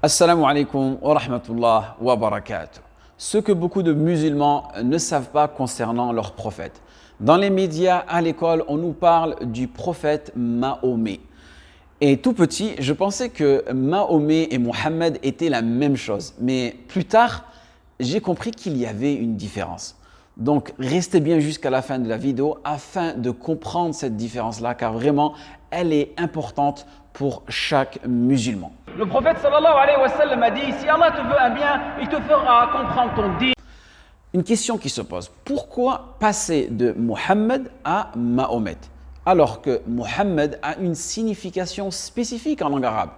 Assalamu alaikum wa rahmatullah wa barakatuh. Ce que beaucoup de musulmans ne savent pas concernant leur prophète. Dans les médias, à l'école, on nous parle du prophète Mahomet. Et tout petit, je pensais que Mahomet et Mohammed étaient la même chose. Mais plus tard, j'ai compris qu'il y avait une différence. Donc, restez bien jusqu'à la fin de la vidéo afin de comprendre cette différence-là, car vraiment, elle est importante pour chaque musulman. Le prophète sallallahu alayhi wa sallam a dit, si Allah te veut un bien, il te fera comprendre ton dîn. Une question qui se pose, pourquoi passer de Mohammed à Mahomet alors que Mohammed a une signification spécifique en langue arabe?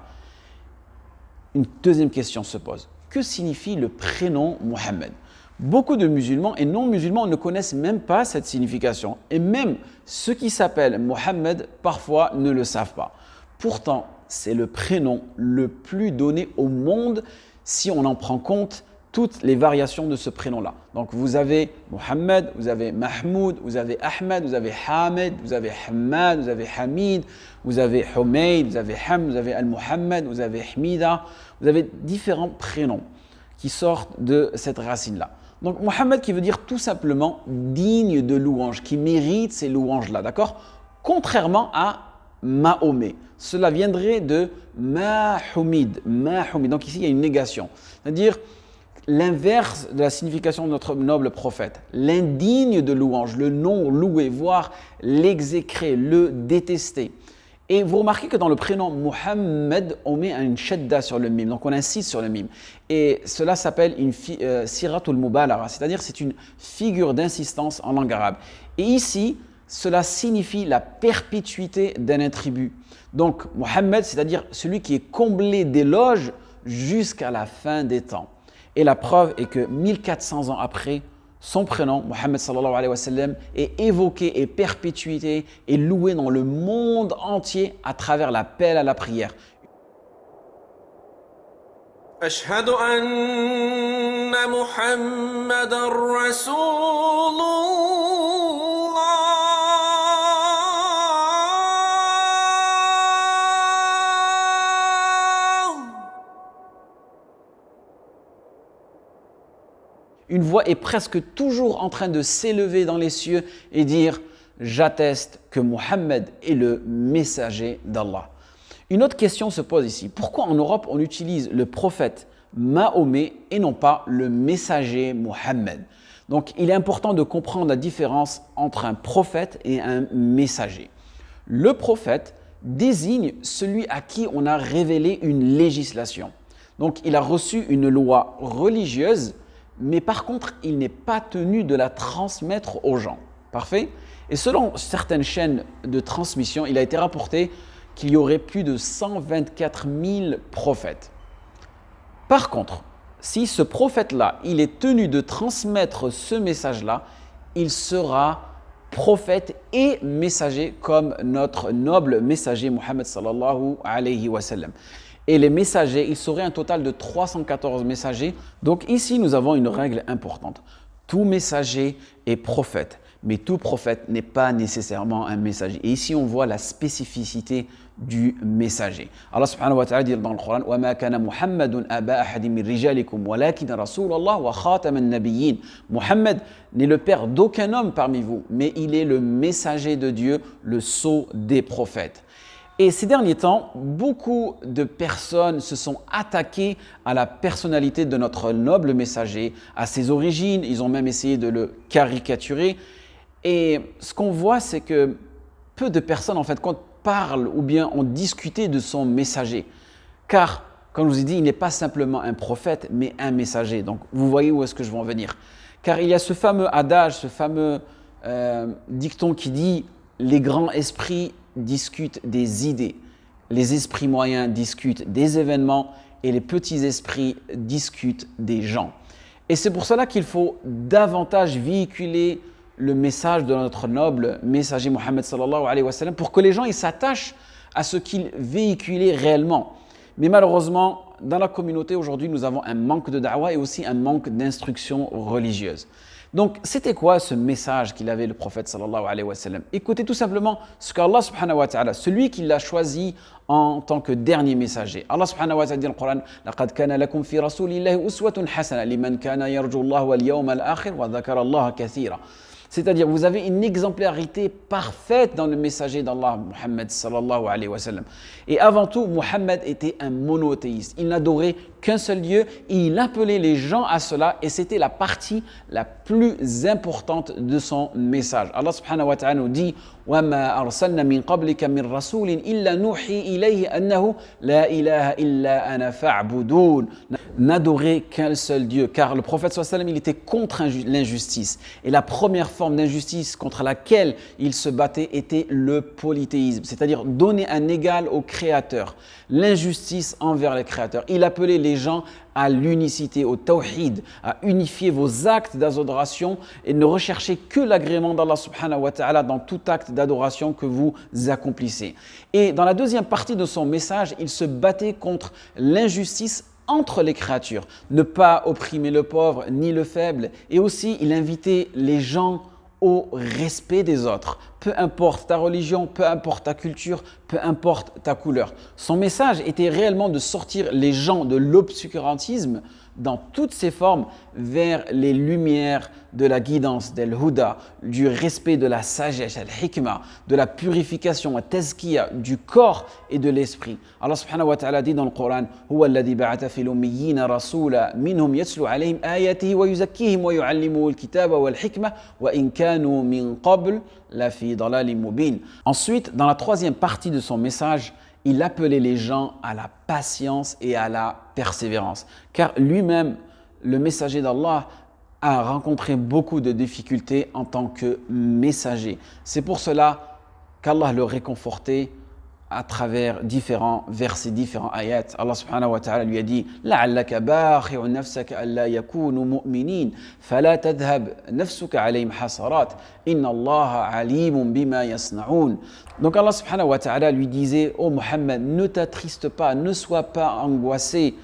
Une deuxième question se pose, que signifie le prénom Mohammed? Beaucoup de musulmans et non-musulmans ne connaissent même pas cette signification. Et même ceux qui s'appellent Mohammed, parfois, ne le savent pas. Pourtant, c'est le prénom le plus donné au monde si on en prend compte toutes les variations de ce prénom-là. Donc, vous avez Mohammed, vous avez Mahmoud, vous avez Ahmed, vous avez Hamed, vous avez Hamad, vous avez Hamid, vous avez Humayd, vous avez Ham, vous avez Al-Muhammad, vous avez Hamida. Vous avez différents prénoms qui sortent de cette racine-là. Donc, Mohammed qui veut dire tout simplement digne de louange, qui mérite ces louanges-là, d'accord? Contrairement à Mahomet. Cela viendrait de Mahomid. Donc ici, il y a une négation. C'est-à-dire l'inverse de la signification de notre noble prophète. L'indigne de louange, le non loué, voire l'exécrer, le détester. Et vous remarquez que dans le prénom Mohammed, on met une shadda sur le mime, donc on insiste sur le mime. Et cela s'appelle une siratul mubalara, c'est-à-dire c'est une figure d'insistance en langue arabe. Et ici, cela signifie la perpétuité d'un attribut. Donc Mohammed, c'est-à-dire celui qui est comblé d'éloges jusqu'à la fin des temps. Et la preuve est que 1400 ans après, son prénom, Mohammed sallallahu alayhi wa sallam, est évoqué et perpétué et loué dans le monde entier à travers l'appel à la prière. أشهد أن محمدًا رسول الله. Une voix est presque toujours en train de s'élever dans les cieux et dire « J'atteste que Mohammed est le messager d'Allah ». Une autre question se pose ici. Pourquoi en Europe on utilise le prophète Mahomet et non pas le messager Mohammed? Donc il est important de comprendre la différence entre un prophète et un messager. Le prophète désigne celui à qui on a révélé une législation. Donc il a reçu une loi religieuse, mais par contre, il n'est pas tenu de la transmettre aux gens. Parfait? Et selon certaines chaînes de transmission, il a été rapporté qu'il y aurait plus de 124 000 prophètes. Par contre, si ce prophète-là, il est tenu de transmettre ce message-là, il sera prophète et messager comme notre noble messager Mohammed sallallahu alayhi wa sallam. Et les messagers, il serait un total de 314 messagers. Donc ici, nous avons une règle importante. Tout messager est prophète, mais tout prophète n'est pas nécessairement un messager. Et ici, on voit la spécificité du messager. Allah subhanahu wa ta'ala dit dans le Coran « وَمَا كَانَ مُحَمَّدٌ أَبَا أَحَدٍ مِّن رِجَالِكُمْ وَلَكِنَ رَسُولَ اللَّهِ وَخَاتَمَ النَّبِيِّينَ » Mohammed n'est le père d'aucun homme parmi vous, mais il est le messager de Dieu, le sceau des prophètes. Et ces derniers temps, beaucoup de personnes se sont attaquées à la personnalité de notre noble messager, à ses origines. Ils ont même essayé de le caricaturer. Et ce qu'on voit, c'est que peu de personnes, en fait, quand parlent ou bien ont discuté de son messager. Car, comme je vous ai dit, il n'est pas simplement un prophète, mais un messager. Donc, vous voyez où est-ce que je veux en venir. Car il y a ce fameux adage, ce fameux dicton qui dit « les grands esprits discutent des idées, les esprits moyens discutent des événements et les petits esprits discutent des gens. » Et c'est pour cela qu'il faut davantage véhiculer le message de notre noble messager Mohammed sallallahu alayhi wa sallam pour que les gens ils s'attachent à ce qu'il véhiculait réellement. Mais malheureusement, dans la communauté aujourd'hui, nous avons un manque de da'wah et aussi un manque d'instruction religieuse. Donc, c'était quoi ce message qu'il avait le prophète sallallahu alayhi wa sallam? Écoutez tout simplement ce qu'Allah subhanahu wa ta'ala, celui qui l'a choisi en tant que dernier messager. Allah subhanahu wa ta'ala dit dans le Coran: لَقَدْ كَانَ لَكُمْ فِي رَسُولِ اللَّهِ أُسْوَةٌ حَسَنَةٌ لِمَنْ كَانَ يَرْجُو اللَّهَ وَالْيَوْمَ الْآخِرَ وَذَكَرَ اللَّهَ كَثِيرًا. C'est-à-dire, vous avez une exemplarité parfaite dans le messager d'Allah, Muhammad sallallahu alayhi wa sallam. Et avant tout, Muhammad était un monothéiste. Il n'adorait qu'un seul Dieu et il appelait les gens à cela, et c'était la partie la plus importante de son message. Allah subhanahu wa ta'ala nous dit: وَمَا أَرْسَلْنَا مِنْ قَبْلِكَ مِنْ رَسُولٍ إِلَّا نُوحِي إِلَيْهِ أَنَّهُ لَا إِلَهَ إِلَّا أَنَا فَاعْبُدُونِ. N'adorer qu'un seul Dieu, car le prophète sallallahu alayhi wa sallam, il était contre l'injustice. Et la première forme d'injustice contre laquelle il se battait était le polythéisme, c'est-à-dire donner un égal au Créateur, l'injustice envers le Créateur. Il appelait les gens à l'unicité, au tawhid, à unifier vos actes d'adoration et ne rechercher que l'agrément d'Allah subhanahu wa ta'ala dans tout acte d'adoration que vous accomplissez. Et dans la deuxième partie de son message, il se battait contre l'injustice entre les créatures, ne pas opprimer le pauvre ni le faible, et aussi il invitait les gens au respect des autres, peu importe ta religion, peu importe ta culture, peu importe ta couleur. Son message était réellement de sortir les gens de l'obscurantisme dans toutes ses formes vers les lumières de la guidance, del huda, du respect de la sagesse, al-hikmah, de la purification, al-tazkiya, du corps et de l'esprit. Allah subhanahu wa ta'ala dit dans le Coran: huwa alladhi ba'atha fil ummiyyin rasula minhum yatlu alayhim ayatihi wa yuzakkihim wa yu'allimuhum al-kitaba wal hikmah wa in kanu min qabl la fi dalalin mubin. Ensuite, dans la troisième partie de son message, il appelait les gens à la patience et à la persévérance. Car lui-même, le messager d'Allah, a rencontré beaucoup de difficultés en tant que messager. C'est pour cela qu'Allah le réconfortait à travers différents versets, différents ayats. Allah subhanahu wa ta'ala lui a dit: لَعَلَّكَ بَاخِعُ نَفْسَكَ أَلَّا يَكُونُوا مُؤْمِنِينَ فَلَا تَذْهَبْ نَفْسُكَ عَلَيْهِمْ حَسَرَاتٍ إِنَّ اللَّهَ عَلِيمٌ بِمَا يَصْنَعُونَ. Donc Allah subhanahu wa ta'ala lui disait: ô Muhammad, ne t'attriste pas, ne sois pas angoissé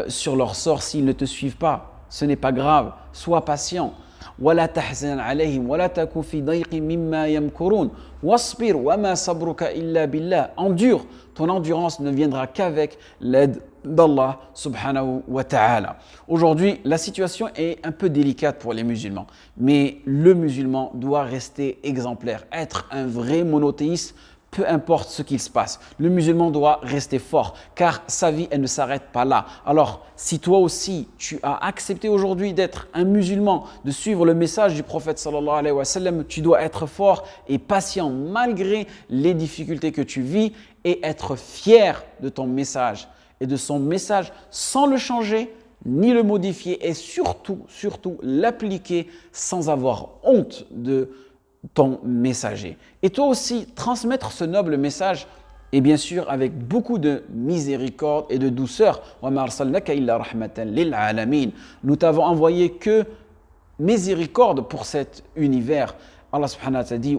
sur leur sort s'ils ne te suivent pas. Ce n'est pas grave, sois patient. ولا تحزن عليهم ولا تكن في ضيق مما يمكرون واصبر وما صبرك إلا بالله. Endure, ton endurance ne viendra qu'avec l'aide d'Allah subhanahu wa ta'ala. Aujourd'hui, la situation est un peu délicate pour les musulmans, mais le musulman doit rester exemplaire, être un vrai monothéiste. Peu importe ce qu'il se passe, le musulman doit rester fort, car sa vie, elle ne s'arrête pas là. Alors, si toi aussi, tu as accepté aujourd'hui d'être un musulman, de suivre le message du prophète sallallahu alayhi wa sallam, tu dois être fort et patient malgré les difficultés que tu vis et être fier de ton message et de son message sans le changer ni le modifier, et surtout l'appliquer sans avoir honte de ton messager. Et toi aussi, transmettre ce noble message, et bien sûr avec beaucoup de miséricorde et de douceur. Nous t'avons envoyé que miséricorde pour cet univers. Allah subhanahu wa ta'ala dit: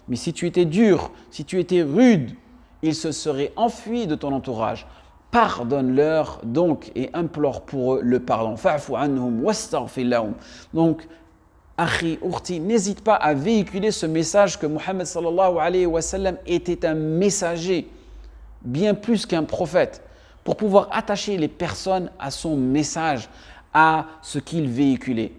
mais si tu étais dur, si tu étais rude, ils se seraient enfuis de ton entourage. Pardonne-leur donc et implore pour eux le pardon. Fa'fu anhum wastaghfir lahum. Donc, akhi, ukhti, n'hésite pas à véhiculer ce message que Muhammad sallallahu alayhi wa sallam était un messager, bien plus qu'un prophète, pour pouvoir attacher les personnes à son message, à ce qu'il véhiculait.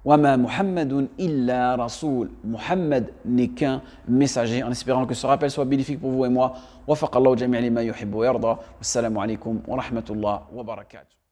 وَمَا مُحَمَّدٌ إِلَّا رَسُولٌ. Muhammad n'est qu'un messager, en espérant que ce rappel soit bénéfique pour vous et moi. وفق الله جميع لما يحب ويرضى والسلام عليكم ورحمة الله وبركاته.